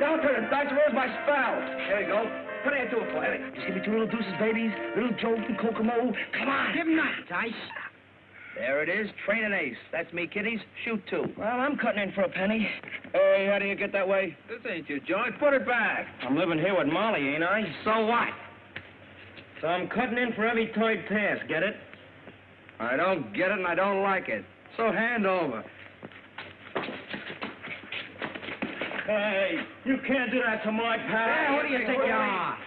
Down to the doctor. Where's my spell? There you go. What do I do it for? Just give me 2 little deuces, babies. Little Joe and Kokomo. Come on. Give him that, Tice. There it is. Train an ace. That's me, kiddies. Shoot 2. Well, I'm cutting in for a penny. Hey, how do you get that way? This ain't your joint. Put it back. I'm living here with Molly, ain't I? So what? So I'm cutting in for every toy pass, get it? I don't get it and I don't like it. So hand over. Hey, you can't do that to my pal. Hey, what do you think you are?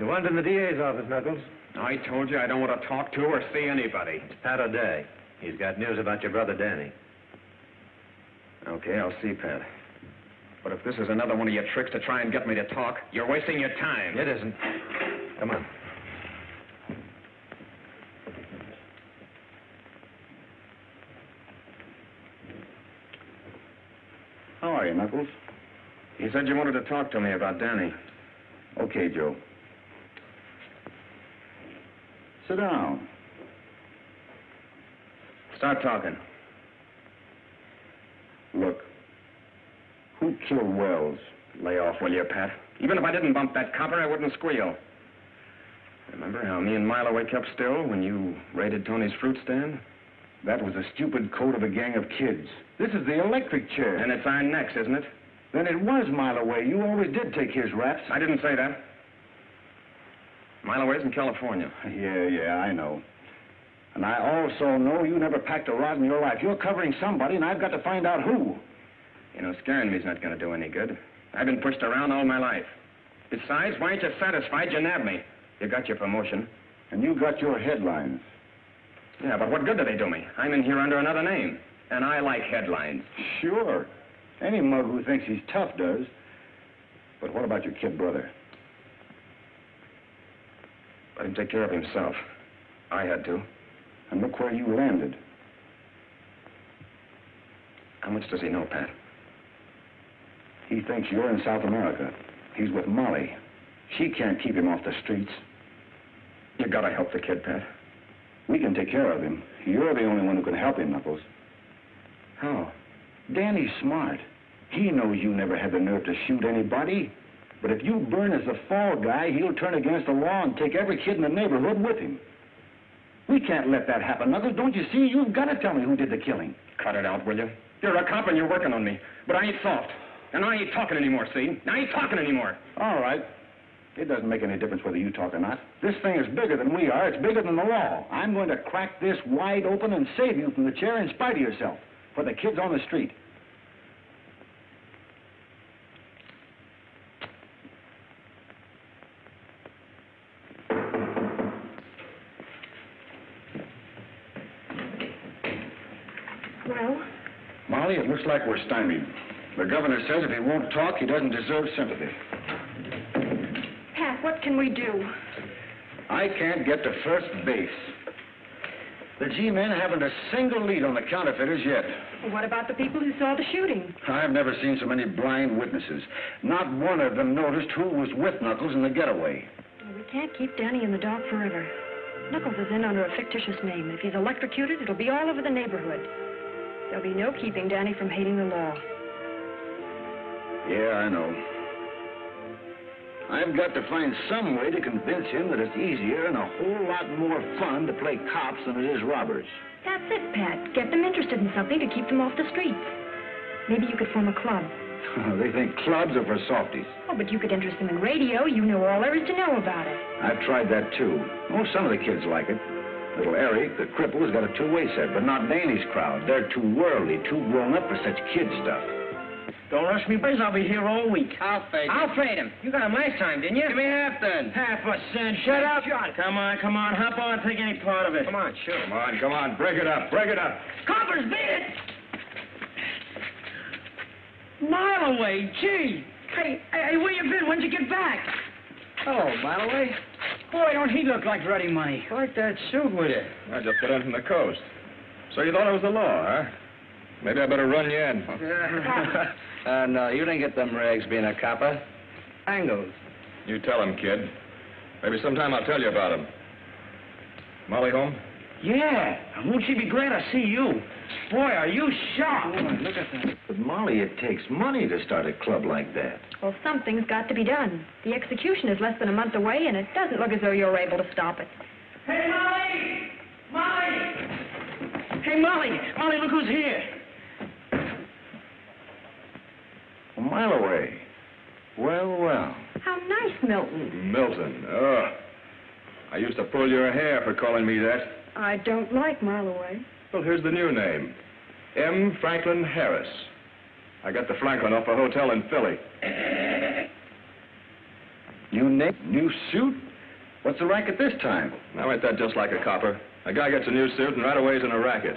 You went in the DA's office, Knuckles. I told you I don't want to talk to or see anybody. Pat O'Day. He's got news about your brother, Danny. Okay, I'll see Pat. But if this is another one of your tricks to try and get me to talk, you're wasting your time. It isn't. Come on. How are you, Knuckles? You said you wanted to talk to me about Danny. Okay, Joe. Sit down. Start talking. Look, who killed Wells? Lay off, will you, Pat? Even if I didn't bump that copper, I wouldn't squeal. Remember how me and Miloway kept still when you raided Tony's fruit stand? That was a stupid code of a gang of kids. This is the electric chair. And it's our necks, isn't it? Then it was Miloway. You always did take his raps. I didn't say that. Miloway's in California. Yeah, I know. And I also know you never packed a rod in your life. You're covering somebody, and I've got to find out who. You know, scaring me's not going to do any good. I've been pushed around all my life. Besides, why ain't you satisfied you nabbed me? You got your promotion. And you got your headlines. Yeah, but what good do they do me? I'm in here under another name. And I like headlines. Sure. Any mug who thinks he's tough does. But what about your kid brother? Let him take care of himself. I had to. And look where you landed. How much does he know, Pat? He thinks you're in South America. He's with Molly. She can't keep him off the streets. You gotta help the kid, Pat. We can take care of him. You're the only one who can help him, Knuckles. How? Danny's smart. He knows you never had the nerve to shoot anybody. But if you burn as the fall guy, he'll turn against the law and take every kid in the neighborhood with him. We can't let that happen, Knuckles. Don't you see? You've got to tell me who did the killing. Cut it out, will you? You're a cop and you're working on me. But I ain't soft. And I ain't talking anymore, see? I ain't talking anymore. All right. It doesn't make any difference whether you talk or not. This thing is bigger than we are. It's bigger than the law. I'm going to crack this wide open and save you from the chair in spite of yourself. For the kids on the street. Well? Molly, it looks like we're stymied. The governor says if he won't talk, he doesn't deserve sympathy. Pat, what can we do? I can't get to first base. The G-men haven't a single lead on the counterfeiters yet. Well, what about the people who saw the shooting? I've never seen so many blind witnesses. Not one of them noticed who was with Knuckles in the getaway. Well, we can't keep Danny in the dark forever. Knuckles is in under a fictitious name. If he's electrocuted, it'll be all over the neighborhood. There'll be no keeping Danny from hating the law. Yeah, I know. I've got to find some way to convince him that it's easier and a whole lot more fun to play cops than it is robbers. That's it, Pat. Get them interested in something to keep them off the streets. Maybe you could form a club. They think clubs are for softies. Oh, but you could interest them in radio. You know all there is to know about it. I've tried that, too. Oh, some of the kids like it. Little Eric, the cripple, has got a two-way set, but not Danny's crowd. They're too worldly, too grown up for such kid stuff. Don't rush me, boys. I'll be here all week. I'll fade I'll trade him. You got him last time, didn't you? Give me half then. Half a cent. Shut up. Come on. Hop on. Take any part of it. Come on, sure. Come on. Break it up. Coppers, beat it! Mile away, gee. Hey, where you been? When'd you get back? Hello, Miloway. Boy, don't he look like ready money. Like that suit with you. I just got in from the coast. So you thought it was the law, huh? Maybe I better run you in. No, you didn't get them rags being a copper. Angles. You tell him, kid. Maybe sometime I'll tell you about him. Molly home? Yeah. Won't she be glad to see you? Boy, are you sharp. Look at that. But, Molly, it takes money to start a club like that. Well, something's got to be done. The execution is less than a month away, and it doesn't look as though you're able to stop it. Hey, Molly! Molly! Hey, Molly! Molly, look who's here. A mile away. Well, well. How nice, Milton. Milton. Oh. I used to pull your hair for calling me that. I don't like Mile Away. Well, here's the new name. M. Franklin Harris. I got the Franklin off a hotel in Philly. New suit? What's the racket this time? Now, ain't that just like a copper? A guy gets a new suit and right away he's in a racket.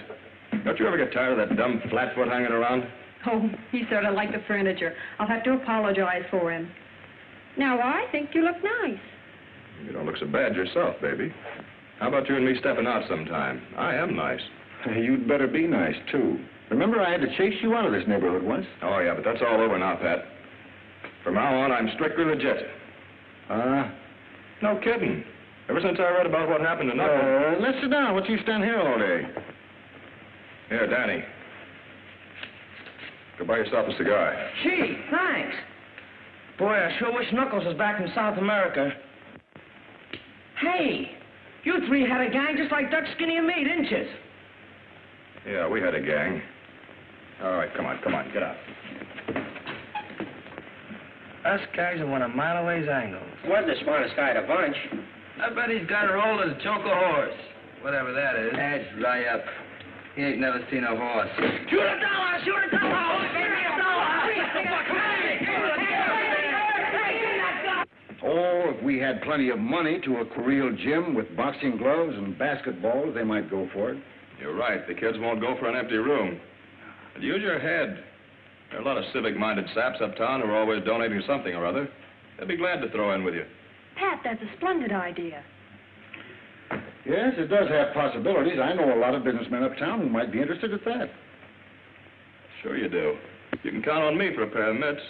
Don't you ever get tired of that dumb flatfoot hanging around? Oh, he's sort of like the furniture. I'll have to apologize for him. Now, I think you look nice. You don't look so bad yourself, baby. How about you and me stepping out sometime? I am nice. You'd better be nice, too. Remember, I had to chase you out of this neighborhood once? Oh, yeah, but that's all over now, Pat. From now on, I'm strictly legit. No kidding. Ever since I read about what happened to Knuckles... Let's sit down. What you stand here all day? Here, Danny. Go buy yourself a cigar. Gee, thanks. Boy, I sure wish Knuckles was back in South America. Hey, you three had a gang just like Duck, Skinny, and me, didn't you? Yeah, we had a gang. All right, come on, get up. Us guys are one of Mile Away's angles. Wasn't the smartest guy at a bunch. I bet he's got her old as choke a horse. Whatever that is. That's right up. He ain't never seen a horse. Shoot a dollar! Shoot a dollar! Give me a dollar! Oh, if we had plenty of money to a real gym with boxing gloves and basketballs, they might go for it. You're right. The kids won't go for an empty room. But use your head. There are a lot of civic-minded saps uptown who are always donating something or other. They'll be glad to throw in with you. Pat, that's a splendid idea. Yes, it does have possibilities. I know a lot of businessmen uptown who might be interested at that. Sure you do. You can count on me for a pair of mitts.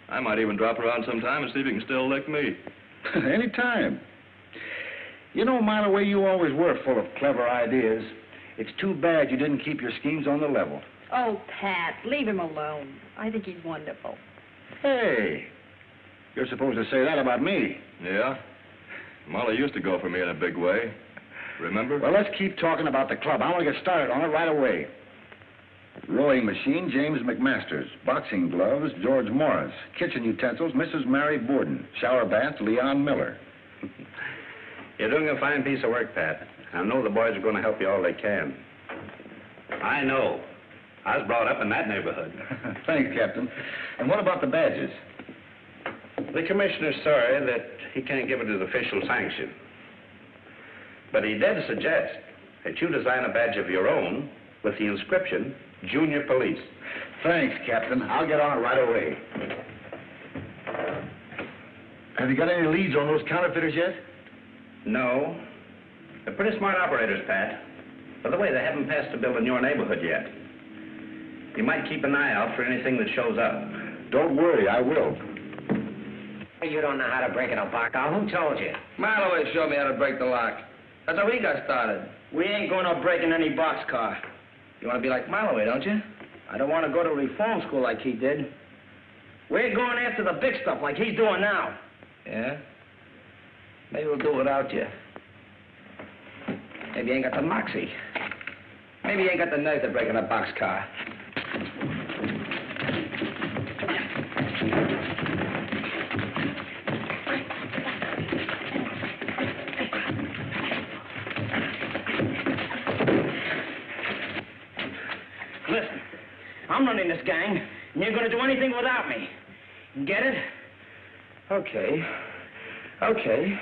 I might even drop around sometime and see if you can still lick me. Anytime. You know, Mile Away, you always were full of clever ideas. It's too bad you didn't keep your schemes on the level. Oh, Pat, leave him alone. I think he's wonderful. Hey, you're supposed to say that about me. Yeah? Molly used to go for me in a big way. Remember? Well, let's keep talking about the club. I want to get started on it right away. Rowing machine, James McMasters. Boxing gloves, George Morris. Kitchen utensils, Mrs. Mary Borden. Shower bath, Leon Miller. You're doing a fine piece of work, Pat. I know the boys are going to help you all they can. I know. I was brought up in that neighborhood. Thanks, Captain. And what about the badges? The commissioner's sorry that he can't give it his official sanction. But he did suggest that you design a badge of your own with the inscription, Junior Police. Thanks, Captain. I'll get on it right away. Have you got any leads on those counterfeiters yet? No. They're pretty smart operators, Pat. By the way, they haven't passed a bill in your neighborhood yet. You might keep an eye out for anything that shows up. Don't worry, I will. You don't know how to break in a lock-out. Who told you? Mile Away showed me how to break the lock. That's how we got started. We ain't going to break in any boxcar. You want to be like Mile Away, don't you? I don't want to go to reform school like he did. We're going after the big stuff like he's doing now. Yeah? Maybe we'll do it without you. Maybe you ain't got the moxie. Maybe you ain't got the nerve to break in a boxcar. Listen, I'm running this gang, and you're going to do anything without me. Get it? Okay. Okay.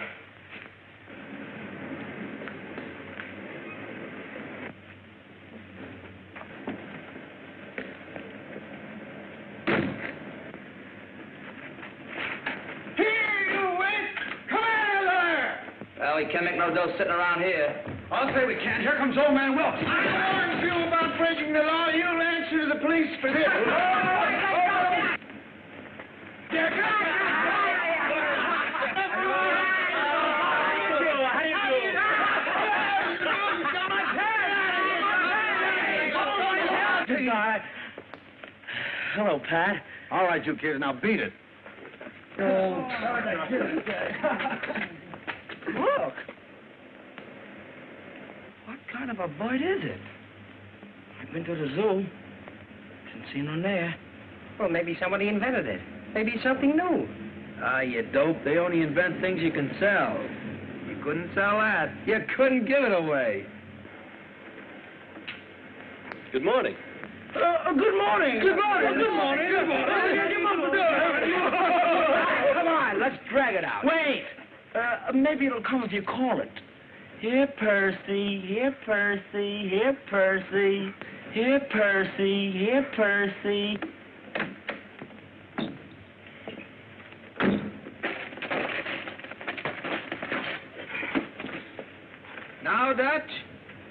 Well, we can't make no dough sitting around here. I'll say we can't. Here comes old man Wilkes. I warned you about breaking the law. You'll answer to the police for this. hello, Pat. All right, you kids, now beat it. Oh. Look. What kind of a bird is it? I've been to the zoo. Didn't see none there. Well, maybe somebody invented it. Maybe it's something new. Ah, you dope. They only invent things you can sell. You couldn't sell that. You couldn't give it away. Good morning. Good morning. Good morning. Good morning. Good morning. Come on, let's drag it out. Wait. Maybe it'll come if you call it. Here, Percy. Here, Percy. Here, Percy. Here, Percy. Here, Percy. Now, Dutch?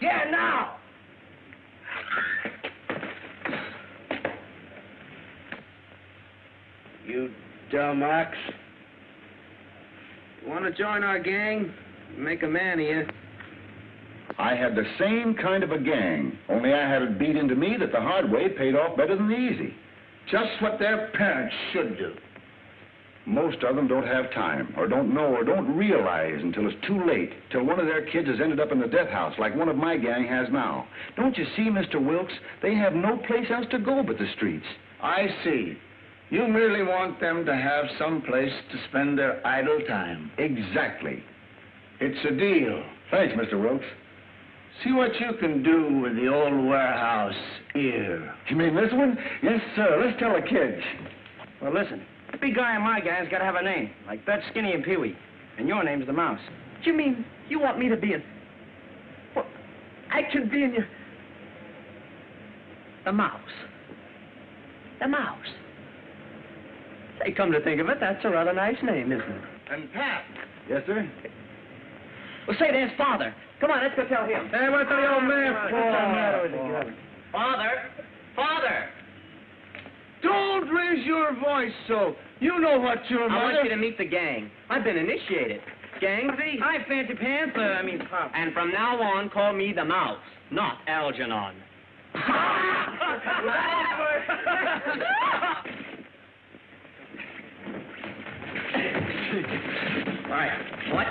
Yeah, now. You dumb ox. Want to join our gang? Make a man of you. I had the same kind of a gang, only I had it beat into me that the hard way paid off better than the easy. Just what their parents should do. Most of them don't have time, or don't know, or don't realize until it's too late, till one of their kids has ended up in the death house like one of my gang has now. Don't you see, Mr. Wilkes? They have no place else to go but the streets. I see. You merely want them to have some place to spend their idle time. Exactly. It's a deal. Thanks, Mr. Wilkes. See what you can do with the old warehouse here. You mean this one? Yes, sir. Let's tell the kids. Well, listen. The big guy in my gang's got to have a name, like Bet, Skinny, and Pee-wee. And your name's the Mouse. You mean you want me to be in... Well, I can be in your... The Mouse. The Mouse. Say, come to think of it, that's a rather nice name, isn't it? And Pat. Yes, sir? Well, say, there's Father. Come on, let's go tell him. Hey, what's the old man What's the matter with you? Father! Father! Don't raise your voice so. You know what your mother... I want you to meet the gang. I've been initiated. Gangsy? Hi, Fancy Pants. Pop. And from now on, call me the Mouse, not Algernon. Right. What?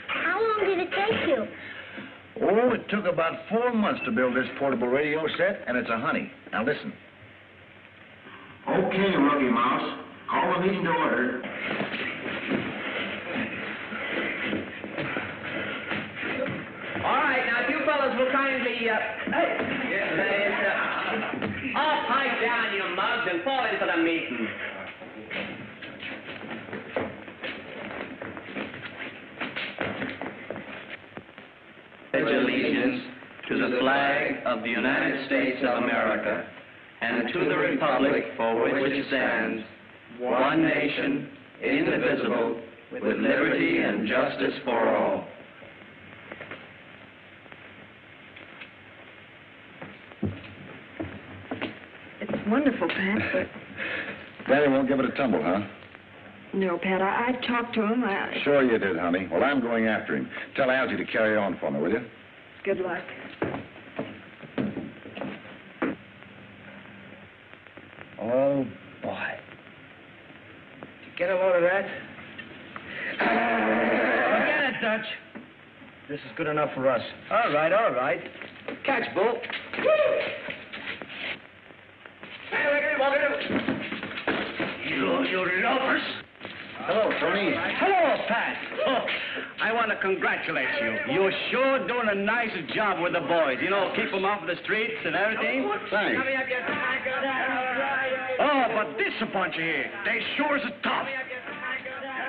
How long did it take you? Oh, it took about 4 months to build this portable radio set, and it's a honey. Now listen. Okay, Rookie Mouse. Call the meeting to order. All right, now, if you fellas will kindly, all pipe down, you mugs, and fall into the meeting. Pledge allegiance to the flag of the United States of America and to the republic for which it stands, one nation, indivisible, with liberty and justice for all. It's wonderful, Pat, but... Daddy won't give it a tumble, huh? No, Pat, I've talked to him. Sure you did, honey. Well, I'm going after him. Tell Algie to carry on for me, will you? Good luck. Oh, boy. Did you get a load of that? Forget it, Dutch. This is good enough for us. All right, all right. Catch, Bull. You loafers. Hello, Tony. Hello, Pat. Oh, I want to congratulate you. You're sure doing a nice job with the boys. You know, keep them off the streets and everything. Thanks. Oh, but this a bunch of here. They sure is tough.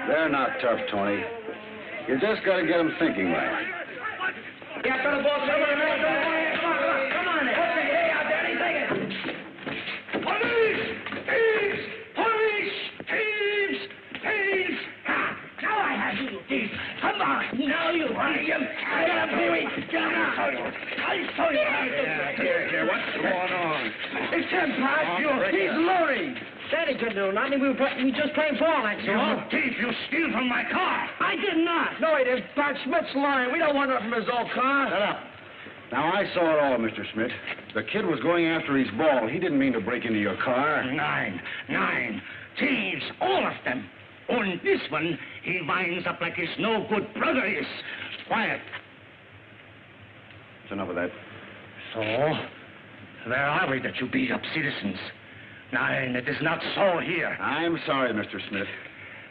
They're not tough, Tony. You just got to get them thinking right. Yeah, come on, come on. Hey, out there, anything. Police! Thieves! Police! Thieves! Thieves! Ha! Now I have you, thieves. Come on. Now you want him. I got a Pee-wee. I'll show you how to do it. Here, what's going on? It's him, Pat. He's Lurie. Danny couldn't do nothing. We were just playing ball, that's all. You thief, you steal from my car. I did not. No, he didn't. Pat Schmidt's lying. We don't want nothing from his old car. Shut up. Now, I saw it all, Mr. Schmidt. The kid was going after his ball. He didn't mean to break into your car. Nine. Thieves, all of them. On this one, he winds up like his no-good brother is. Quiet. That's enough of that. So, where are we that you beat up citizens? Nine, it is not so here. I'm sorry, Mr. Smith.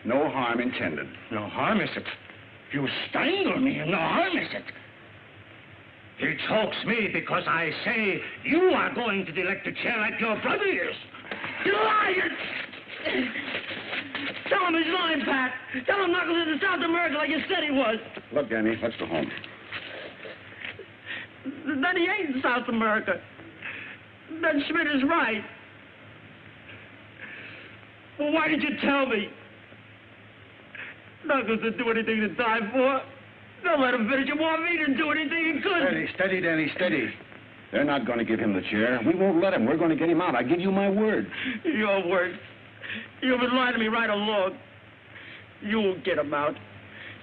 No harm intended. No harm, is it? You strangle me, no harm, is it? He chokes me because I say you are going to the electric chair like your brother is. You liar! Tell him he's lying, Pat. Tell him Knuckles is in South America like you said he was. Look, Danny, let's go home. Then he ain't in South America. Then Schmidt is right. Well, why did you tell me? Knuckles didn't do anything to die for. Don't let him finish. You want me to do anything he could. Steady, Danny, steady. They're not going to give him the chair. We won't let him. We're going to get him out. I give you my word. Your word. You've been lying to me right along. You'll get him out.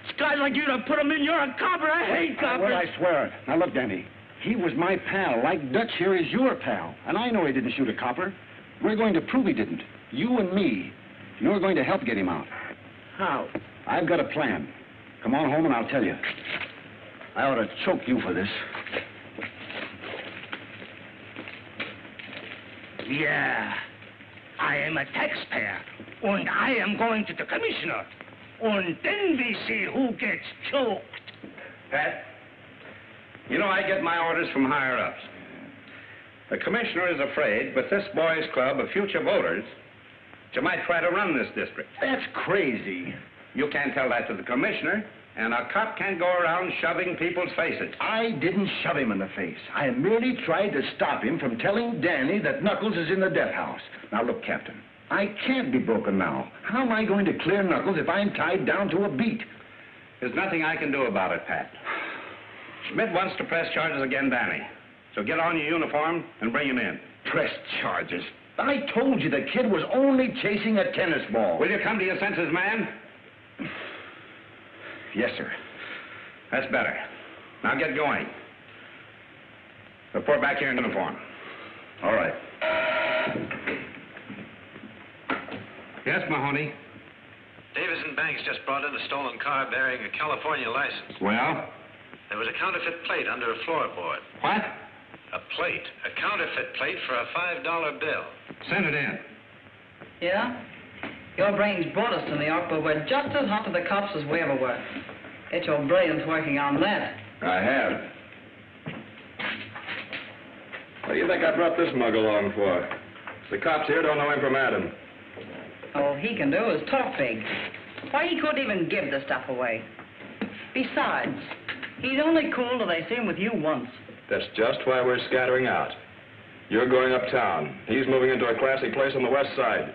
It's guys like you that put him in. You're a copper. I hate coppers. Well, I swear it. Now, look, Danny. He was my pal, like Dutch here is your pal. And I know he didn't shoot a copper. We're going to prove he didn't. You and me. You're going to help get him out. How? I've got a plan. Come on home and I'll tell you. I ought to choke you for this. Yeah. I am a taxpayer. And I am going to the commissioner. And then we see who gets choked. Pat, you know I get my orders from higher-ups. The commissioner is afraid with this boys' club of future voters that you might try to run this district. That's crazy. You can't tell that to the commissioner, and a cop can't go around shoving people's faces. I didn't shove him in the face. I merely tried to stop him from telling Danny that Knuckles is in the death house. Now, look, Captain, I can't be broken now. How am I going to clear Knuckles if I'm tied down to a beat? There's nothing I can do about it, Pat. Schmidt wants to press charges against Danny. So get on your uniform and bring him in. Press charges? I told you the kid was only chasing a tennis ball. Will you come to your senses, man? Yes, sir. That's better. Now get going. Report back here in uniform. All right. Yes, Mahoney? Davison Banks just brought in a stolen car bearing a California license. Well? There was a counterfeit plate under a floorboard. What? A plate. A counterfeit plate for a $5 bill. Send it in. Yeah? Your brains brought us to New York, but we're just as hot to the cops as we ever were. It's your brilliance working on that. I have. What do you think I brought this mug along for? The cops here don't know him from Adam. All he can do is talk big. Why, he couldn't even give the stuff away. Besides, he's only cool till they see him with you once. That's just why we're scattering out. You're going uptown. He's moving into a classy place on the west side.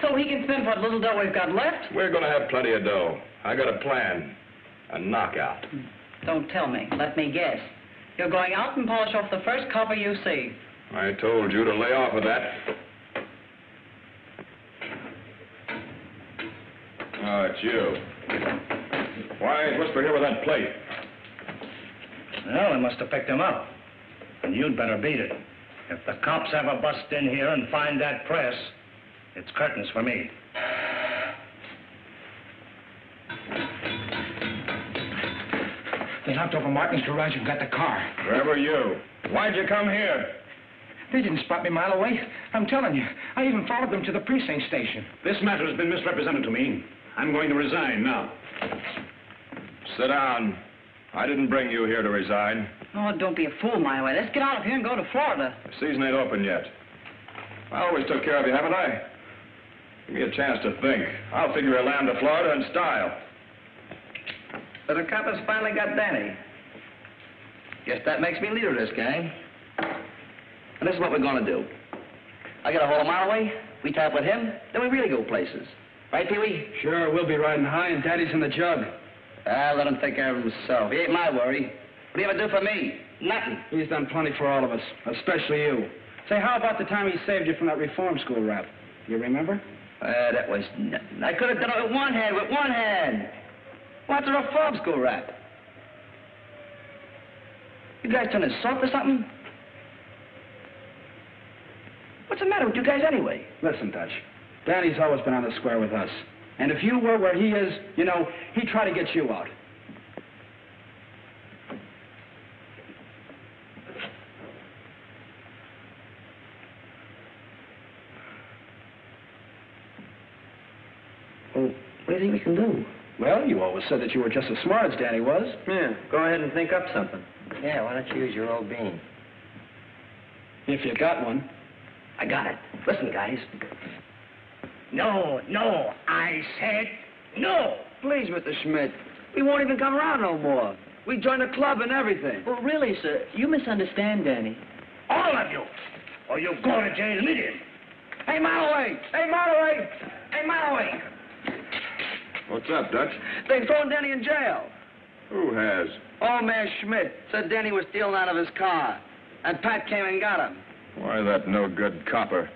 So he can spend what little dough we've got left? We're going to have plenty of dough. I got a plan. A knockout. Don't tell me. Let me guess. You're going out and polish off the first copper you see. I told you to lay off of that. Oh, it's you. Why ain't Whisper here with that plate? Well, they must have picked him up. And you'd better beat it. If the cops ever bust in here and find that press, it's curtains for me. They knocked over Martin's garage and got the car. Where were you? Why'd you come here? They didn't spot me a mile away. I'm telling you. I even followed them to the precinct station. This matter has been misrepresented to me. I'm going to resign now. Sit down. I didn't bring you here to resign. Oh, don't be a fool, my way. Let's get out of here and go to Florida. The season ain't open yet. I always took care of you, haven't I? Give me a chance to think. I'll figure a land to Florida in style. So the coppers finally got Danny. Guess that makes me leader of this gang. And this is what we're going to do. I get a hold of Marloway, we tie up with him, then we really go places. Right, Pee-wee? Sure, we'll be riding high and Daddy's in the jug. Let him take care of himself. He ain't my worry. What do you ever do for me? Nothing. He's done plenty for all of us, especially you. Say, how about the time he saved you from that reform school rap? You remember? That was nothing. I could have done it with one hand. What's a reform school rap? You guys turning soft or something? What's the matter with you guys anyway? Listen, Dutch. Danny's always been on the square with us. And if you were where he is, you know, he'd try to get you out. Well, what do you think we can do? Well, you always said that you were just as smart as Danny was. Yeah, go ahead and think up something. Yeah, why don't you use your old bean? If you got one. I got it. Listen, guys. No, I said no. Please, Mr. Schmidt. We won't even come around no more. We joined a club and everything. Well, really, sir, you misunderstand Danny. All of you. Or you go to jail immediately. Hey, Malloway! Hey, Malloway! Hey, Malloway! What's up, Dutch? They've thrown Danny in jail. Who has? Old man Schmidt said Danny was stealing out of his car. And Pat came and got him. Why, that no-good copper.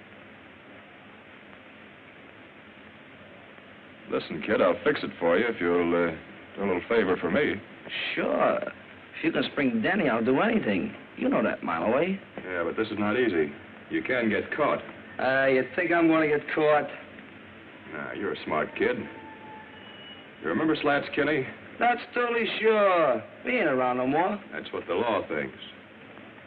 Listen, kid, I'll fix it for you if you'll do a little favor for me. Sure. If you can spring Danny, I'll do anything. You know that, Malloway. Yeah, but this is not easy. You can get caught. You think I'm going to get caught? Nah, you're a smart kid. You remember Slats Kinney? That's totally sure. He ain't around no more. That's what the law thinks.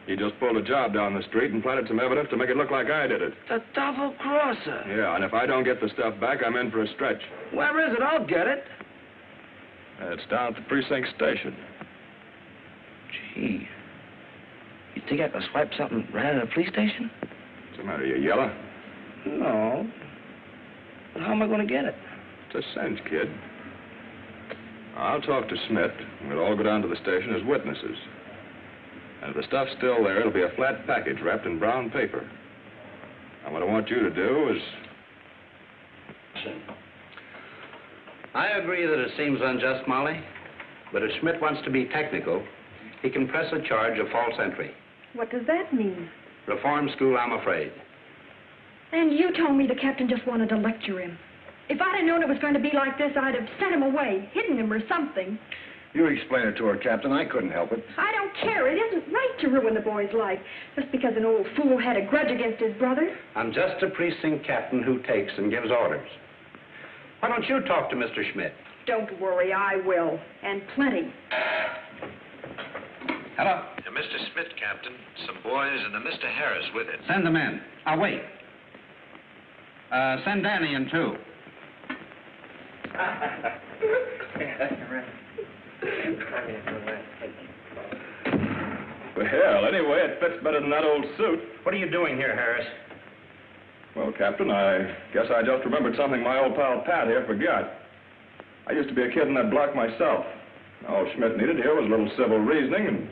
He just pulled a job down the street and planted some evidence to make it look like I did it. The double-crosser. Yeah, and if I don't get the stuff back, I'm in for a stretch. Where is it? I'll get it. It's down at the precinct station. Gee. You think I could swipe something right out of the police station? What's the matter, you yellow? No. But how am I going to get it? It's a cinch, kid. I'll talk to Smith, and we'll all go down to the station as witnesses. And if the stuff's still there, it'll be a flat package wrapped in brown paper. And what I want you to do is... I agree that it seems unjust, Molly. But if Schmidt wants to be technical, he can press a charge of false entry. What does that mean? Reform school, I'm afraid. And you told me the captain just wanted to lecture him. If I'd have known it was going to be like this, I'd have sent him away, hidden him or something. You explain it to her, Captain. I couldn't help it. I don't care. It isn't right to ruin the boy's life just because an old fool had a grudge against his brother. I'm just a precinct captain who takes and gives orders. Why don't you talk to Mr. Schmidt? Don't worry, I will. And plenty. Hello. Mr. Smith, Captain. Some boys and a Mr. Harris with it. Send them in. I'll wait. Send Danny in, too. Well, anyway, it fits better than that old suit. What are you doing here, Harris? Well, Captain, I guess I just remembered something my old pal Pat here forgot. I used to be a kid in that block myself. All Schmidt needed here was a little civil reasoning and...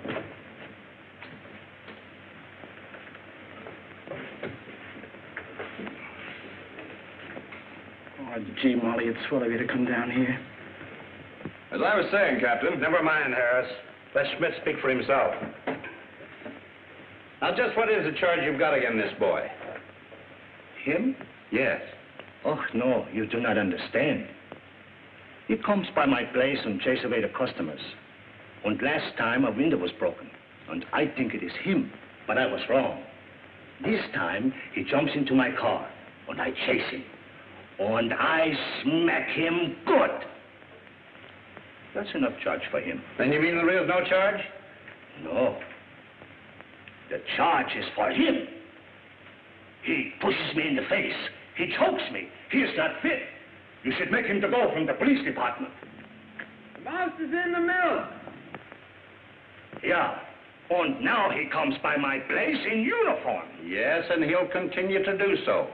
Oh, gee, Molly, it's swell of you to come down here. As I was saying, Captain... Never mind, Harris. Let Schmidt speak for himself. Now, just what is the charge you've got against this boy? Him? Yes. Oh, no, you do not understand. He comes by my place and chase away the customers. And last time a window was broken. And I think it is him, but I was wrong. This time he jumps into my car and I chase him. And I smack him good. That's enough charge for him. Then you mean there is no charge? No. The charge is for him. He pushes me in the face. He chokes me. He is not fit. You should make him to go from the police department. The mouse is in the milk. Yeah. And now he comes by my place in uniform. Yes, and he'll continue to do so.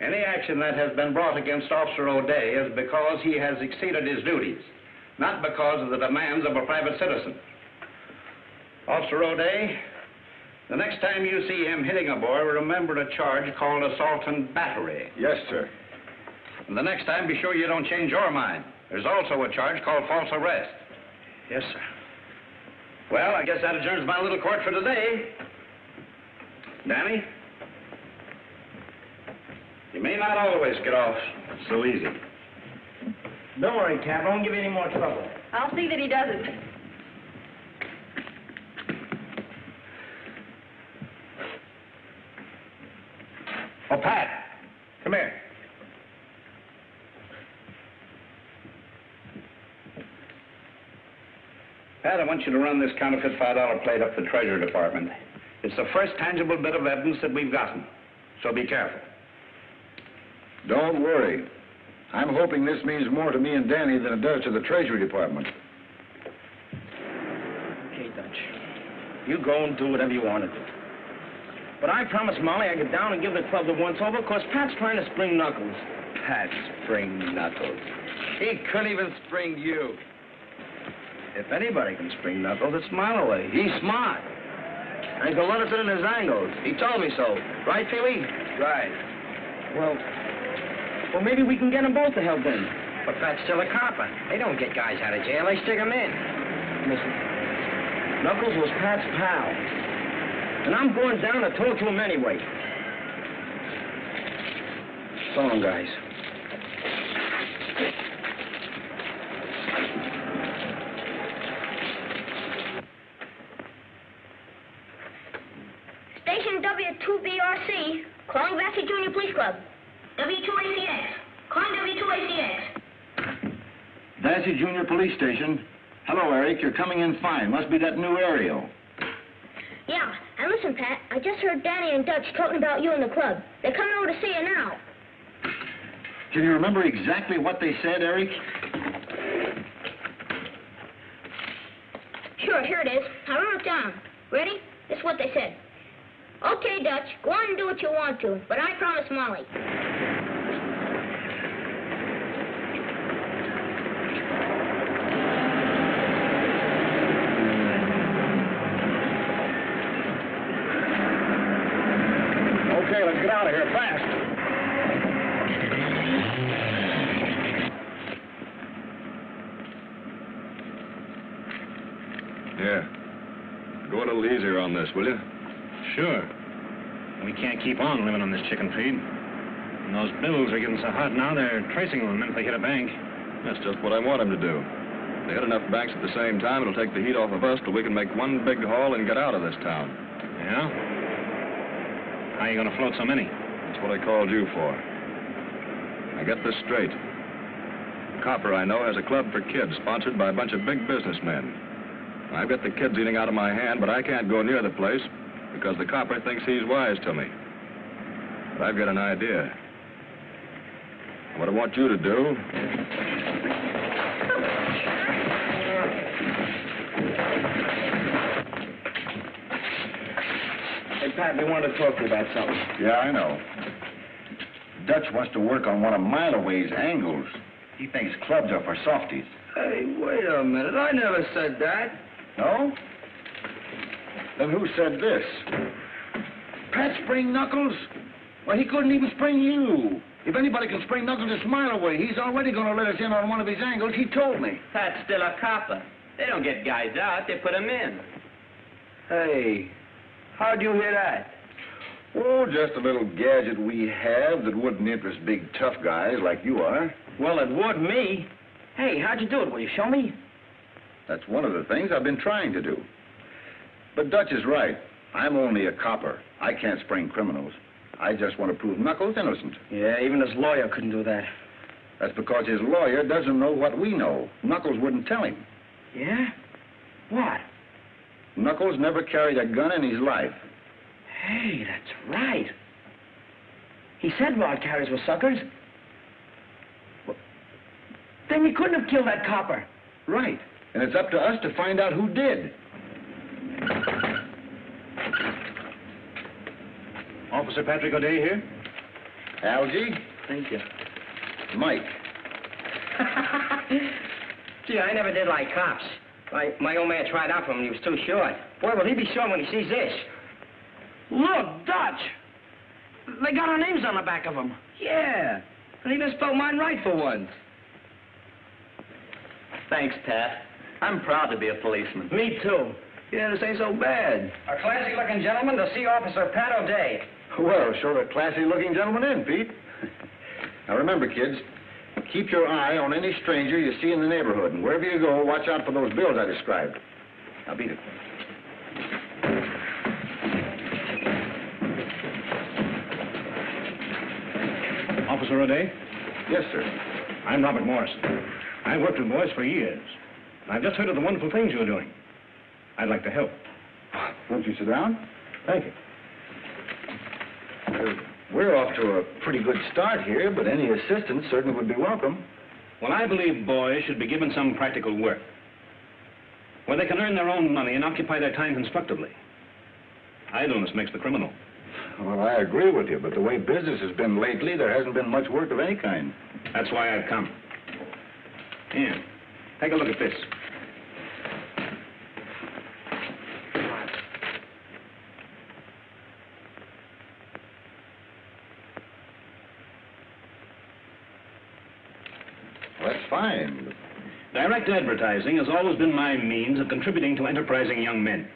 Any action that has been brought against Officer O'Day is because he has exceeded his duties, not because of the demands of a private citizen. Officer O'Day, the next time you see him hitting a boy, remember a charge called assault and battery. Yes, sir. And the next time, be sure you don't change your mind. There's also a charge called false arrest. Yes, sir. Well, I guess that adjourns my little court for today. Danny? You may not always get off so easy. Don't worry, Cap. I won't give you any more trouble. I'll see that he doesn't. Oh, Pat, come here. Pat, I want you to run this counterfeit $5 plate up the Treasury Department. It's the first tangible bit of evidence that we've gotten, so be careful. Don't worry. I'm hoping this means more to me and Danny than it does to the Treasury Department. Okay, Dutch. You go and do whatever you want to do. But I promised Molly I'd get down and give the club the once-over because Pat's trying to spring Knuckles. Pat spring Knuckles. He couldn't even spring you. If anybody can spring Knuckles, it's Miloway. He's smart. And can let us in his angles. He told me so. Right, Pee-wee? Right. Well, maybe we can get them both to help in. But Pat's still a copper. They don't get guys out of jail. They stick them in. Listen, Knuckles was Pat's pal. And I'm going down to talk to him anyway. So long, guys. Station W2BRC, calling Vassar Junior Police Club. W2ACX, calling W2ACX. Vassar Junior Police Station. Hello, Eric. You're coming in fine. Must be that new aerial. Yeah, and listen, Pat, I just heard Danny and Dutch talking about you in the club. They're coming over to see you now. Can you remember exactly what they said, Eric? Sure, here it is. I wrote it down. Ready? This is what they said. Okay, Dutch, go on and do what you want to, but I promise Molly. Okay, let's get out of here fast. Yeah. Go a little easier on this, will you? Sure. We can't keep on living on this chicken feed. And those bills are getting so hot now, they're tracing them the minute they hit a bank. That's just what I want them to do. If they hit enough banks at the same time, it'll take the heat off of us till we can make one big haul and get out of this town. Yeah? How are you going to float so many? That's what I called you for. Now get this straight. The copper I know has a club for kids sponsored by a bunch of big businessmen. I've got the kids eating out of my hand, but I can't go near the place because the copper thinks he's wise to me. But I've got an idea. What I want you to do... Hey, Pat, we wanted to talk to you about something. Yeah, I know. Dutch wants to work on one of Miloway's angles. He thinks clubs are for softies. Hey, wait a minute. I never said that. No? Then who said this? Pat spring Knuckles? Well, he couldn't even spring you. If anybody can spring Knuckles, it's Miloway. He's already going to let us in on one of his angles. He told me. Pat's still a copper. They don't get guys out, they put them in. Hey, how'd you hear that? Oh, just a little gadget we have that wouldn't interest big tough guys like you are. Well, it would me. Hey, how'd you do it? Will you show me? That's one of the things I've been trying to do. But Dutch is right. I'm only a copper. I can't spring criminals. I just want to prove Knuckles innocent. Yeah, even his lawyer couldn't do that. That's because his lawyer doesn't know what we know. Knuckles wouldn't tell him. Yeah? What? Knuckles never carried a gun in his life. Hey, that's right. He said rod carriers were suckers. Well, then he couldn't have killed that copper. Right. And it's up to us to find out who did. Officer Patrick O'Day here. Algie? Thank you. Mike. Gee, I never did like cops. My old man tried out for him and he was too short. Boy, will he be short when he sees this. Look, Dutch! They got our names on the back of them. Yeah. And even spelled mine right for once. Thanks, Pat. I'm proud to be a policeman. Me too. Yeah, this ain't so bad. A classy-looking gentleman to see Officer Pat O'Day. Well, show the classy-looking gentleman in, Pete. Now remember, kids, keep your eye on any stranger you see in the neighborhood, and wherever you go, watch out for those bills I described. Now beat it. Officer O'Day? Yes, sir. I'm Robert Morrison. I've worked with boys for years. I've just heard of the wonderful things you're doing. I'd like to help. Won't you sit down? Thank you. We're off to a pretty good start here, but any assistance certainly would be welcome. Well, I believe boys should be given some practical work, where they can earn their own money and occupy their time constructively. Idleness makes the criminal. Well, I agree with you, but the way business has been lately, there hasn't been much work of any kind. That's why I've come. Here, take a look at this. Well, that's fine. Direct advertising has always been my means of contributing to enterprising young men.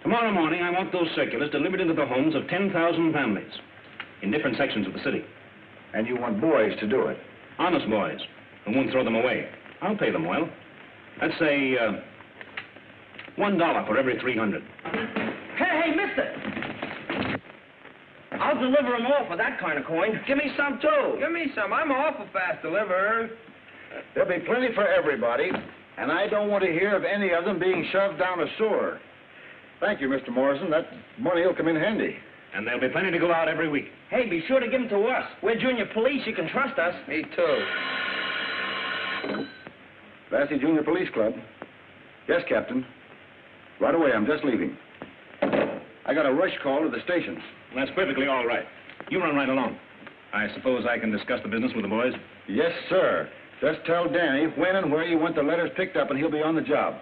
Tomorrow morning, I want those circulars delivered into the homes of 10,000 families in different sections of the city. And you want boys to do it? Honest boys who won't throw them away. I'll pay them well. Let's say $1 for every 300. Hey, mister! I'll deliver them all for that kind of coin. Give me some, too. Give me some. I'm an awful fast deliverer. There'll be plenty for everybody, and I don't want to hear of any of them being shoved down a sewer. Thank you, Mr. Morrison. That money will come in handy. And there'll be plenty to go out every week. Hey, be sure to give them to us. We're junior police. You can trust us. Me too. Lassie Junior Police Club. Yes, Captain. Right away. I'm just leaving. I got a rush call to the station. That's perfectly all right. You run right along. I suppose I can discuss the business with the boys? Yes, sir. Just tell Danny when and where you want the letters picked up, and he'll be on the job.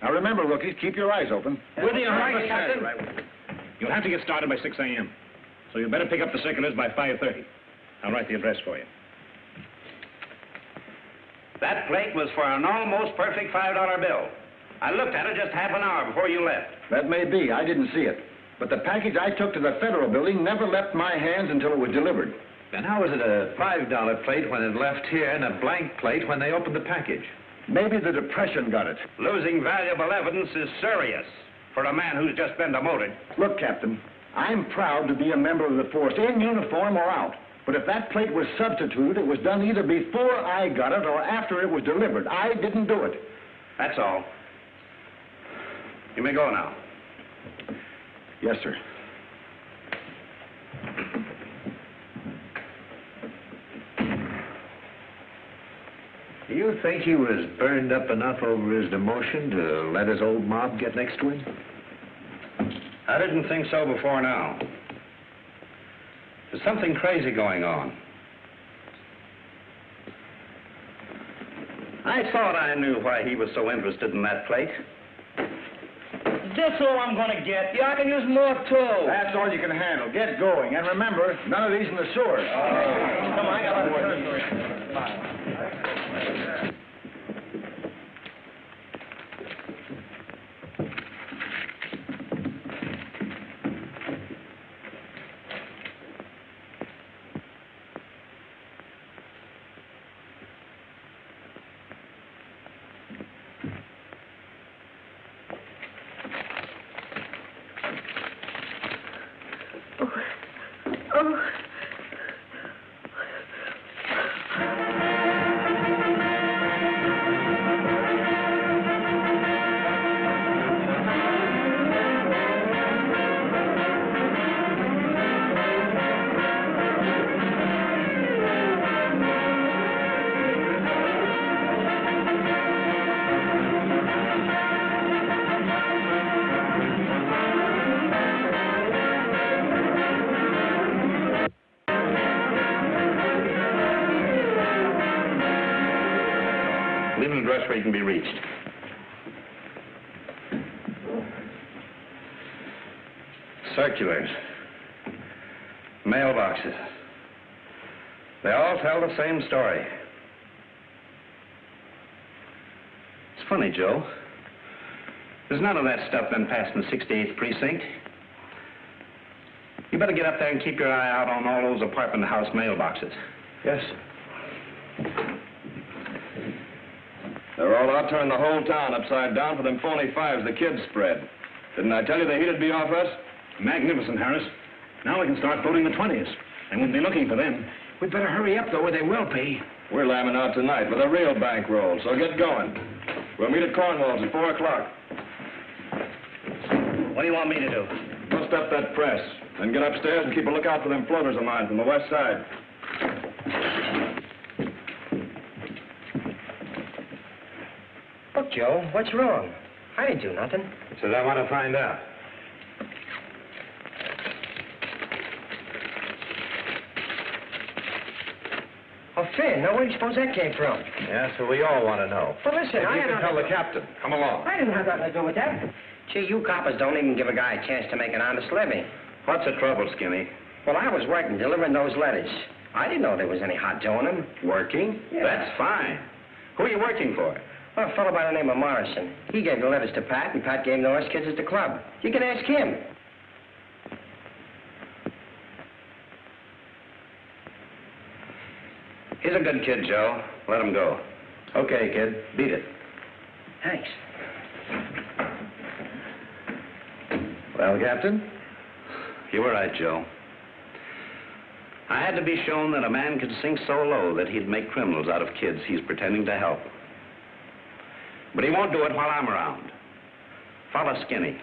Now, remember, rookies, keep your eyes open. With you, right, Captain. You'll have to get started by 6 a.m., so you better pick up the circulars by 5:30. I'll write the address for you. That plate was for an almost perfect $5 bill. I looked at it just half an hour before you left. That may be. I didn't see it. But the package I took to the Federal Building never left my hands until it was delivered. Then how is it a $5 plate when it left here and a blank plate when they opened the package? Maybe the Depression got it. Losing valuable evidence is serious for a man who's just been demoted. Look, Captain, I'm proud to be a member of the force, in uniform or out. But if that plate was substituted, it was done either before I got it or after it was delivered. I didn't do it. That's all. You may go now. Yes, sir. Do you think he was burned up enough over his demotion to let his old mob get next to him? I didn't think so before now. There's something crazy going on. I thought I knew why he was so interested in that plate. This all I'm gonna get. Yeah, I can use more, too. That's all you can handle. Get going. And remember, none of these in the sewer. Come on, I got one. Leave an address where you can be reached. Circulars. Mailboxes. They all tell the same story. It's funny, Joe. There's none of that stuff been passed in the 68th precinct. You better get up there and keep your eye out on all those apartment house mailboxes. Yes. They're all out turning the whole town upside down for them phony fives the kids spread. Didn't I tell you the heat'd be off us? Magnificent, Harris. Now we can start voting the 20s. They won't be looking for them. We'd better hurry up, though, or they will pay. We're lambing out tonight with a real bankroll, so get going. We'll meet at Cornwall's at 4 o'clock. What do you want me to do? Bust up that press, then get upstairs and keep a lookout for them floaters of mine from the west side. Look, Joe, what's wrong? I didn't do nothing. So I want to find out. Oh, Finn, now where do you suppose that came from? Yeah, so we all want to know. Well, listen, If you can tell the captain. Come along. I didn't have nothing to do with that. Gee, you coppers don't even give a guy a chance to make an honest living. What's the trouble, Skinny? Well, I was working, delivering those letters. I didn't know there was any hot dough in them. Working? Yeah. That's fine. Who are you working for? Well, a fellow by the name of Morrison. He gave the letters to Pat, and Pat gave them to us kids at the club. You can ask him. He's a good kid, Joe. Let him go. Okay, kid. Beat it. Thanks. Well, Captain, you were right, Joe. I had to be shown that a man could sink so low that he'd make criminals out of kids he's pretending to help. But he won't do it while I'm around. Follow Skinny.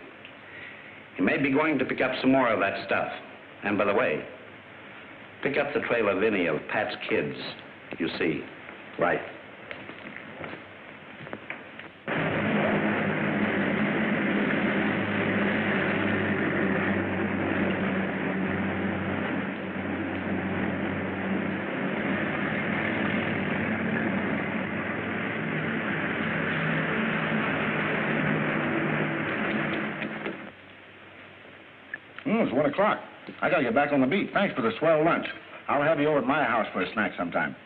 He may be going to pick up some more of that stuff. And by the way, pick up the trail of any of Pat's kids, you see. Right. It's 1 o'clock. I gotta get back on the beat. Thanks for the swell lunch. I'll have you over at my house for a snack sometime.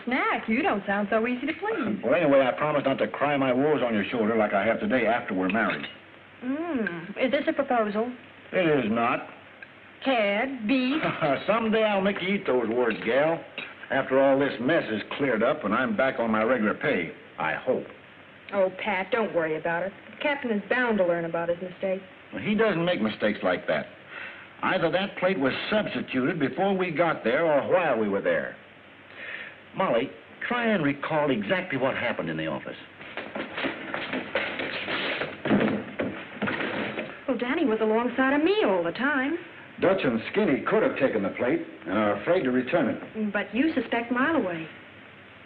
Snack? You don't sound so easy to please. Well, anyway, I promise not to cry my woes on your shoulder like I have today after we're married. Is this a proposal? It is not. Cad, beef? Someday I'll make you eat those words, gal. After all this mess is cleared up and I'm back on my regular pay, I hope. Oh, Pat, don't worry about it. The captain is bound to learn about his mistake. Well, he doesn't make mistakes like that. Either that plate was substituted before we got there or while we were there. Molly, try and recall exactly what happened in the office. Well, Danny was alongside of me all the time. Dutch and Skinny could have taken the plate and are afraid to return it. But you suspect Mileway.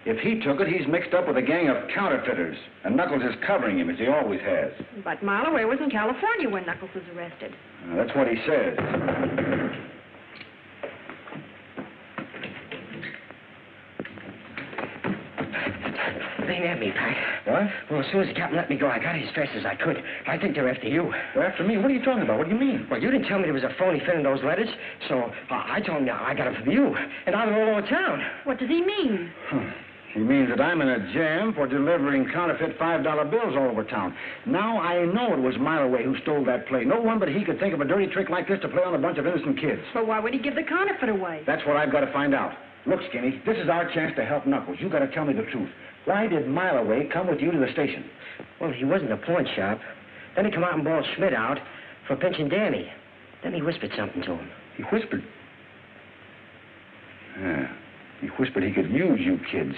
If he took it, he's mixed up with a gang of counterfeiters, and Knuckles is covering him, as he always has. But Mileway was in California when Knuckles was arrested. That's what he says. They ain't at me, Pat. What? Well, as soon as the captain let me go, I got as fast as I could. I think they're after you. They're after me? What are you talking about? What do you mean? Well, you didn't tell me there was a phony Finn in those letters, so I told him I got it from you, and now they're all over town. What does he mean? He means that I'm in a jam for delivering counterfeit $5 bills all over town. Now I know it was Mileway who stole that plate. No one but he could think of a dirty trick like this to play on a bunch of innocent kids. But why would he give the counterfeit away? That's what I've got to find out. Look, Skinny, this is our chance to help Knuckles. You got to tell me the truth. Why did Mileway come with you to the station? Well, he was in the pawn shop. Then he come out and bawled Schmidt out for pinching Danny. Then he whispered something to him. He whispered? Yeah. He whispered he could use you kids.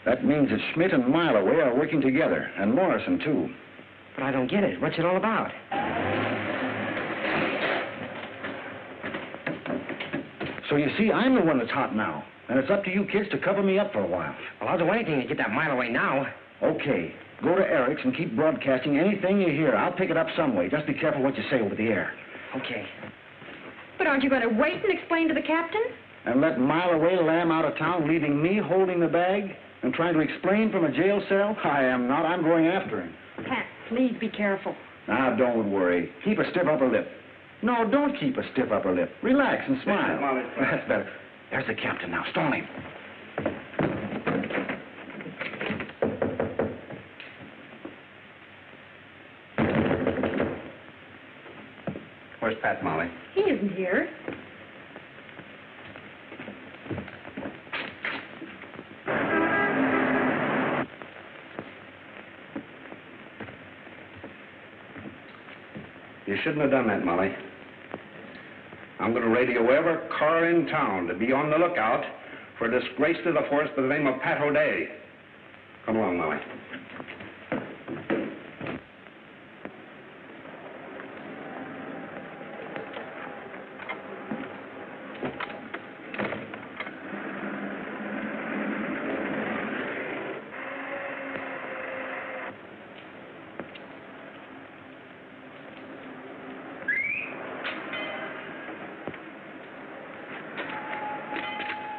That means that Schmidt and Mileway are working together, and Morrison, too. But I don't get it. What's it all about? So you see, I'm the one that's hot now, and it's up to you kids to cover me up for a while. Well, I'll do anything to get that Mileway now. Okay. Go to Eric's and keep broadcasting anything you hear. I'll pick it up some way. Just be careful what you say over the air. Okay. But aren't you going to wait and explain to the captain? And let Mileway lamb out of town, leaving me holding the bag and trying to explain from a jail cell? I am not. I'm going after him. Pat, please be careful. Now, don't worry. Keep a stiff upper lip. No, don't keep a stiff upper lip. Relax and smile. That's better. There's the captain now. Stall him. Where's Where's Pat, Molly? He isn't here. You shouldn't have done that, Molly. I'm going to radio every car in town to be on the lookout for a disgrace to the force by the name of Pat O'Day. Come along, Molly.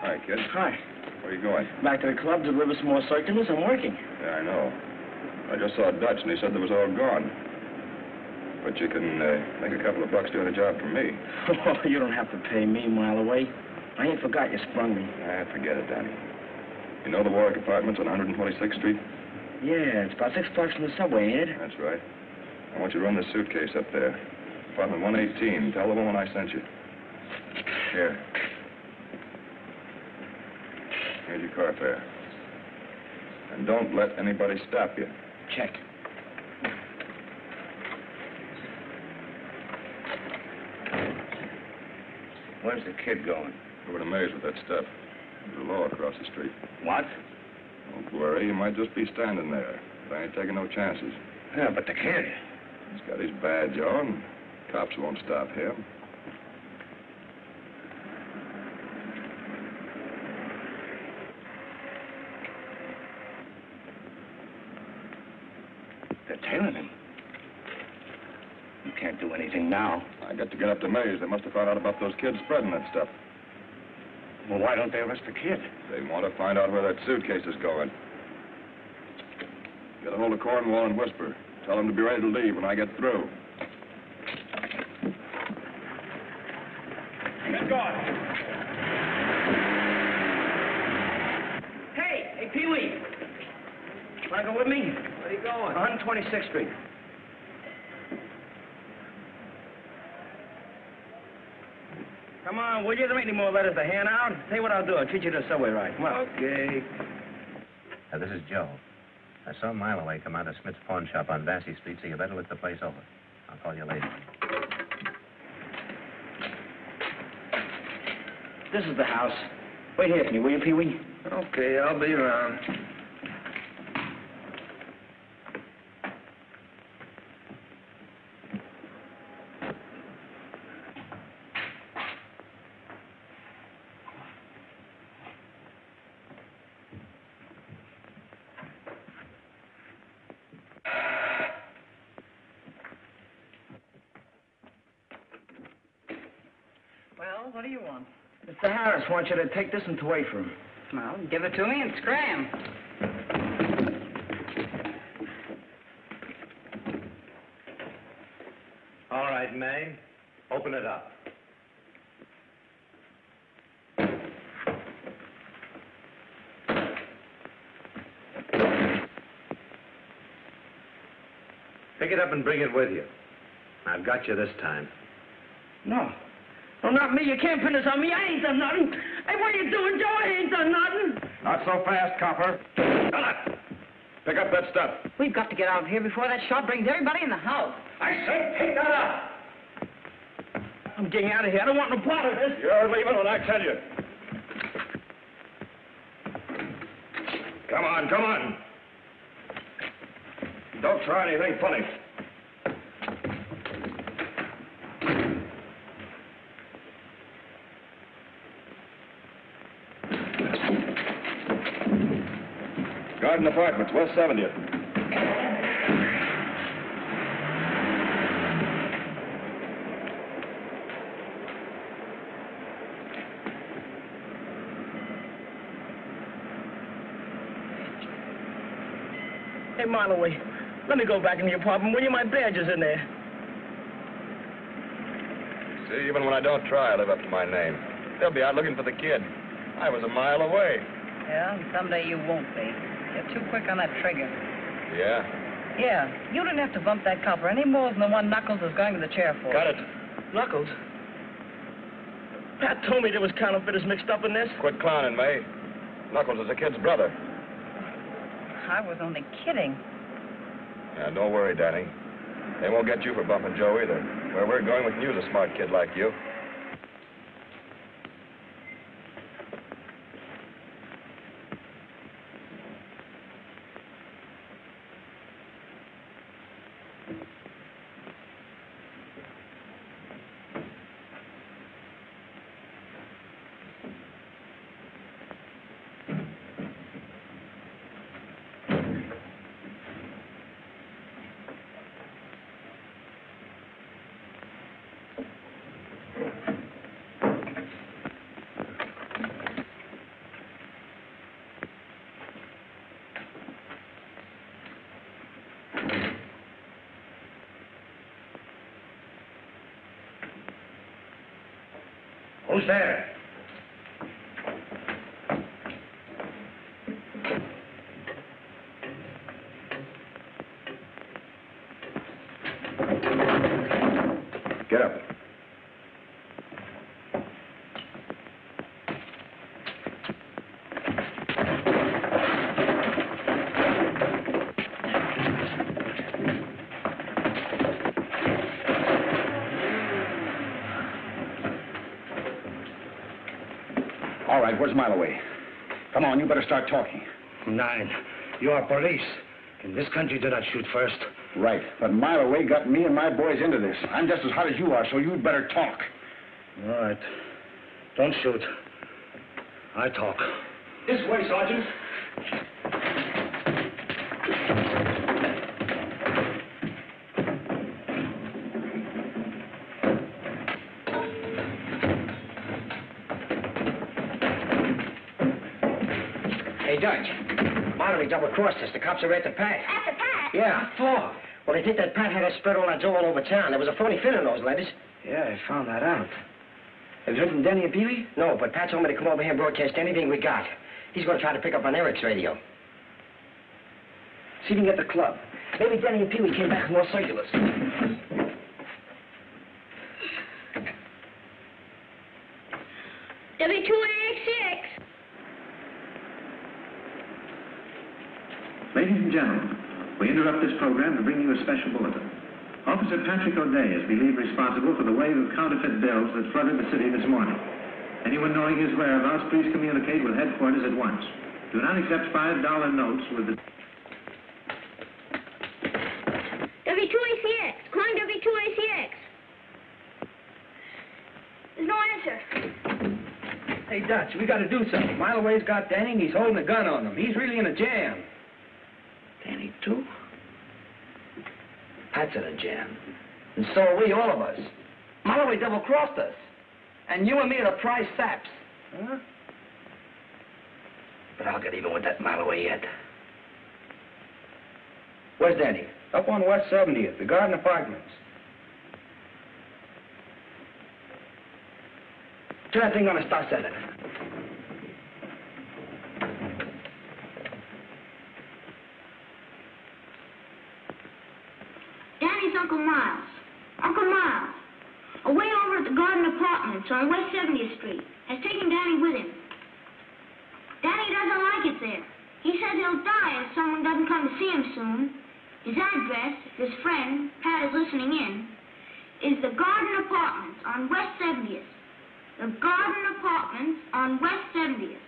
Hi, kid. Hi. Where are you going? Back to the club to deliver some more circulars. I'm working. Yeah, I know. I just saw Dutch, and he said there was all gone. But you can make a couple of bucks doing a job for me. Oh, you don't have to pay me, Mile away. I ain't forgot you sprung me. Forget it, Danny. You know the Warwick Apartments on 126th Street? Yeah, it's about 6 blocks from the subway, ain't it? That's right. I want you to run this suitcase up there. Apartment 118. Tell the woman I sent you. Here. Here's your car fare. And don't let anybody stop you. Check. Where's the kid going? Over to Mays with that stuff. There's a law across the street. What? Don't worry, you might just be standing there. But I ain't taking no chances. Yeah, but the kid. He's got his badge on. Cops won't stop him. They're tailing him. You can't do anything now. I got to get up to Mays. They must have found out about those kids spreading that stuff. Well, why don't they arrest the kid? They want to find out where that suitcase is going. Get a hold of Cornwall and whisper. Tell them to be ready to leave when I get through. Get going. Hey, Pee-wee. Want to go with me? Where are you going? 126th Street. Come on, will you? There ain't any more letters to hand out. Tell you what I'll do. I'll treat you to a subway ride. Come on. Okay. This is Joe. I saw Mile away come out of Smith's pawn shop on Vassy Street, so you better look the place over. I'll call you later. This is the house. Wait here for me, will you, Pee-wee? Okay, I'll be around. Well, what do you want? Mr. Harris wants you to take this and away from him. Well, give it to me and scram. All right, May. Open it up. Pick it up and bring it with you. I've got you this time. No. No, not me. You can't pin this on me. I ain't done nothing. Hey, what are you doing, Joe? I ain't done nothing. Not so fast, copper. Pick up that stuff. We've got to get out of here before that shot brings everybody in the house. I said pick that up. I'm getting out of here. I don't want no part of this. You're leaving when I tell you. Come on, come on. Don't try anything funny. Garden Apartments, West 70th. Hey, Marloway, let me go back in the apartment. Will you? My badge is in there. See, even when I don't try, I live up to my name. They'll be out looking for the kid. I was a mile away. Yeah, and someday you won't be. You're too quick on that trigger. Yeah? Yeah, you didn't have to bump that copper any more than the one Knuckles is going to the chair for. Got it. Knuckles? Pat told me there was counterfeiters mixed up in this. Quit clowning, May. Knuckles is the kid's brother. I was only kidding. Yeah, don't worry, Danny. They won't get you for bumping Joe either. Where we're going, we can use a smart kid like you. Who's there? Get up. All right, where's Mileway? Come on, you better start talking. 9. You are police. In this country, do not shoot first. Right, but Mileway got me and my boys into this. I'm just as hot as you are, so you'd better talk. All right. Don't shoot. I talk. This way, Sergeant. Hey, Dutch. Monterey double-crossed us. The cops are after Pat. After Pat? Yeah. Oh. Well, they think that Pat had us spread all that dough all over town. There was a phony fin in those letters. Yeah, I found that out. Have you heard from Danny and Pee-wee? No, but Pat told me to come over here and broadcast anything we got. He's going to try to pick up on Eric's radio. See if you can get the club. Maybe Danny and Pee-wee came back with more circulars. W2AX6. Ladies and gentlemen, we interrupt this program to bring you a special bulletin. Officer Patrick O'Day is believed responsible for the wave of counterfeit bills that flooded the city this morning. Anyone knowing his whereabouts, please communicate with headquarters at once. Do not accept $5 notes with the... W2ACX. Calling W2ACX. There's no answer. Hey, Dutch, we got to do something. Mileway's got Danny and he's holding a gun on him. He's really in a jam. Danny, too? Pat's in a jam. And so are we, all of us. Mileway double-crossed us. And you and me are the prize saps. Huh? But I'll get even with that Mileway yet. Where's Danny? Up on West 70th, the Garden Apartments. Turn that thing on and start sending. Danny's Uncle Miles. Uncle Miles. Away over at the Garden Apartments on West 70th Street. Has taken Danny with him. Danny doesn't like it there. He says he'll die if someone doesn't come to see him soon. His address, if his friend, Pat, is listening in, is the Garden Apartments on West 70th. The Garden Apartments on West 70th.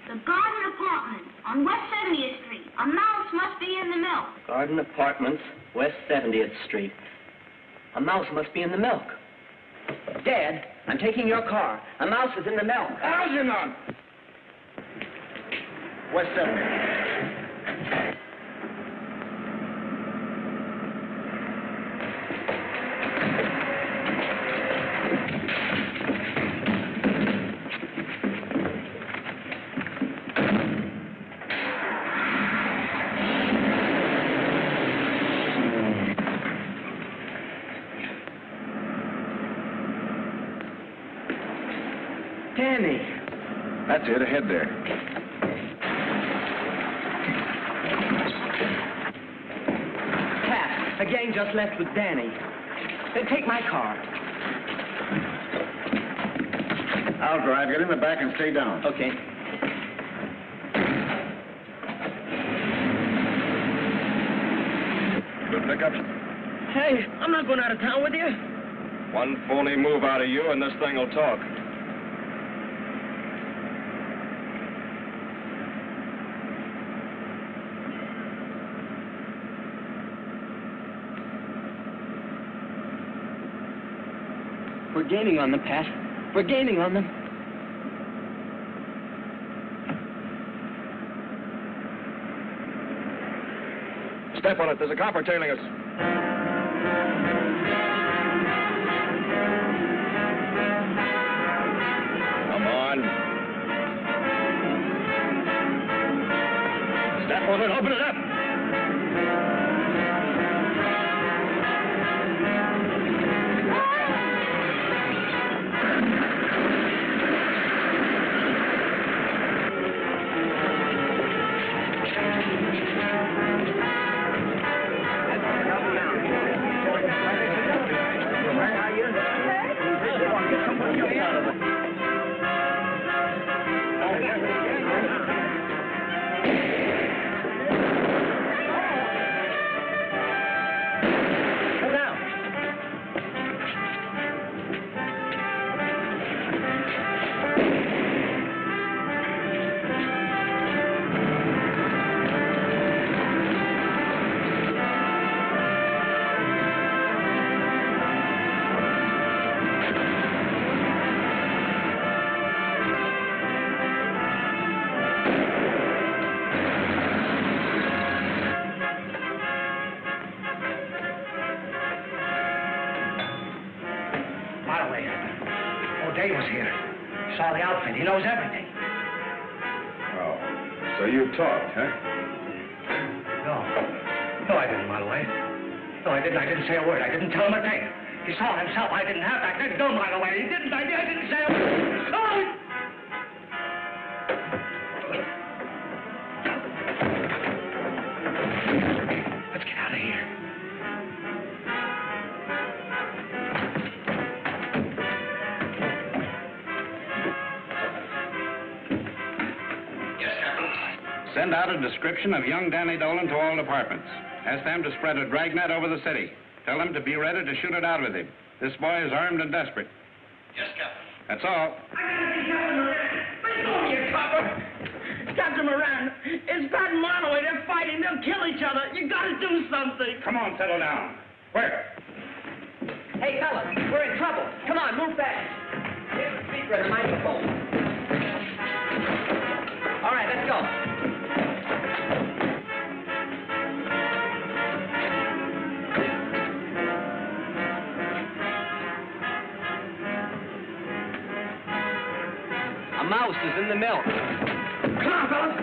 The Garden Apartments on West 70th Street. A mouse must be in the milk. Garden Apartments, West 70th Street. A mouse must be in the milk. Dad, I'm taking your car. A mouse is in the milk. Algernon! West 70th. Danny. That's it, ahead there. Pat, The gang just left with Danny. Take my car. I'll drive. Get in the back and stay down. Okay. Good pickup. Hey, I'm not going out of town with you. One phony move out of you and this thing will talk. We're gaining on them, Pat. We're gaining on them. Step on it. There's a copper tailing us. Come on. Step on it. Open it up. O'Day was here. Saw the outfit. He knows everything. Oh, so you talked, huh? No, I didn't, Mileway. No, I didn't. I didn't say a word. I didn't tell him a thing. He saw it himself. I didn't have that. No, Mileway. He didn't. I didn't say a word. Oh! Let's get out of here. Send out a description of young Danny Dolan to all departments. Ask them to spread a dragnet over the city. Tell them to be ready to shoot it out with him. This boy is armed and desperate. Yes, Captain. That's all. Let go of your copper. Captain Moran, it's Pat and Marloway. They're fighting. They'll kill each other. You gotta do something. Come on, settle down. Where? Hey, fellas, we're in trouble. Come on, move fast. Here's the speaker and the microphone. All right, let's go. A mouse is in the milk. Come on, fellas.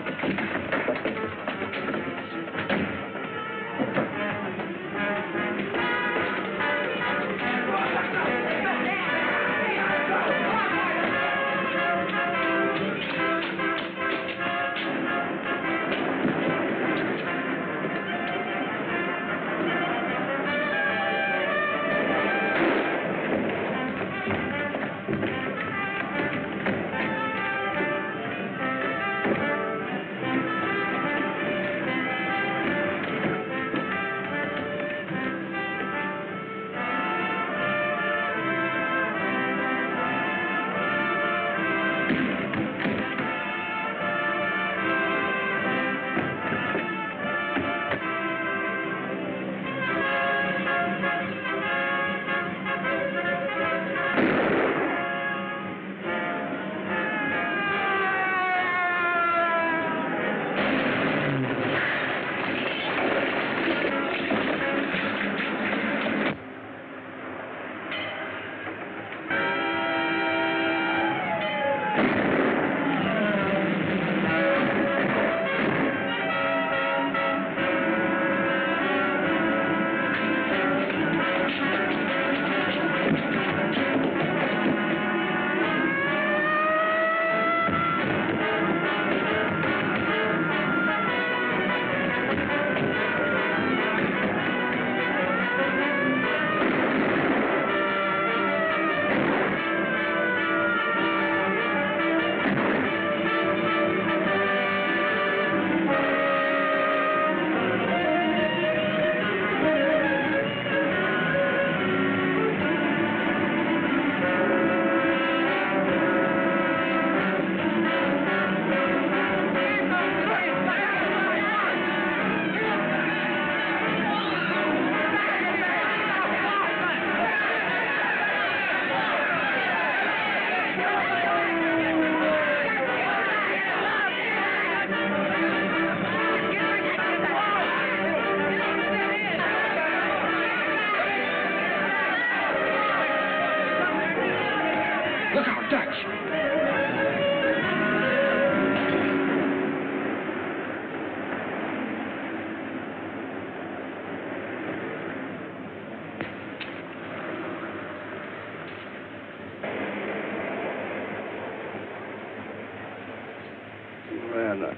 Man,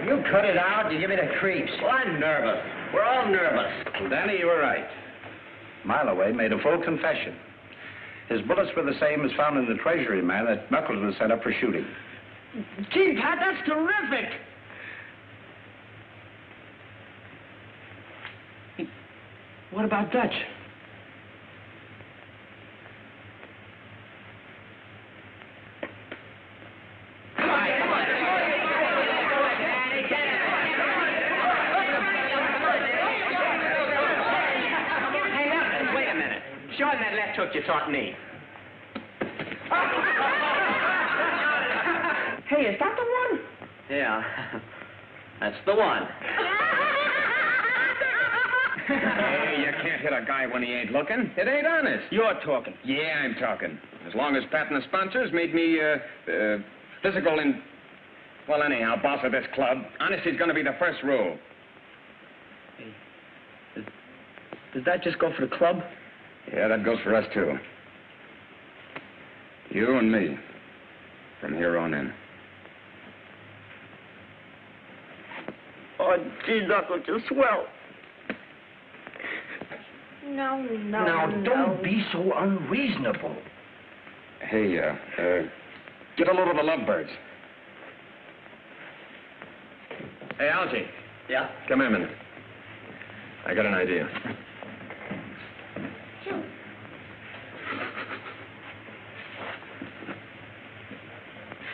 You cut it out, you give me the creeps. Well, I'm nervous. We're all nervous. Well, Danny, you were right. Mileway made a full confession. His bullets were the same as found in the Treasury man that Knuckles was sent up for shooting. Gee, Pat, that's terrific. What about Dutch? Show him that left hook you taught me. Hey, is that the one? Yeah, that's the one. Hey, you can't hit a guy when he ain't looking. It ain't honest. You're talking. Yeah, I'm talking. As long as Pat and the sponsors made me, physical in... Well, anyhow, boss of this club, honesty's gonna be the first rule. Hey, does that just go for the club? Yeah, that goes for us, too. You and me. From here on in. Oh, gee, Knuckles, you're swell. No. Now, don't be so unreasonable. Hey, get a load of the lovebirds. Hey, Algie. Yeah? Come here a minute. I got an idea.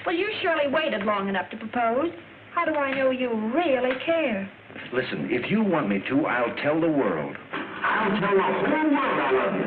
Well, you surely waited long enough to propose. How do I know you really care? Listen, if you want me to, I'll tell the world. I'll tell the whole world I love you.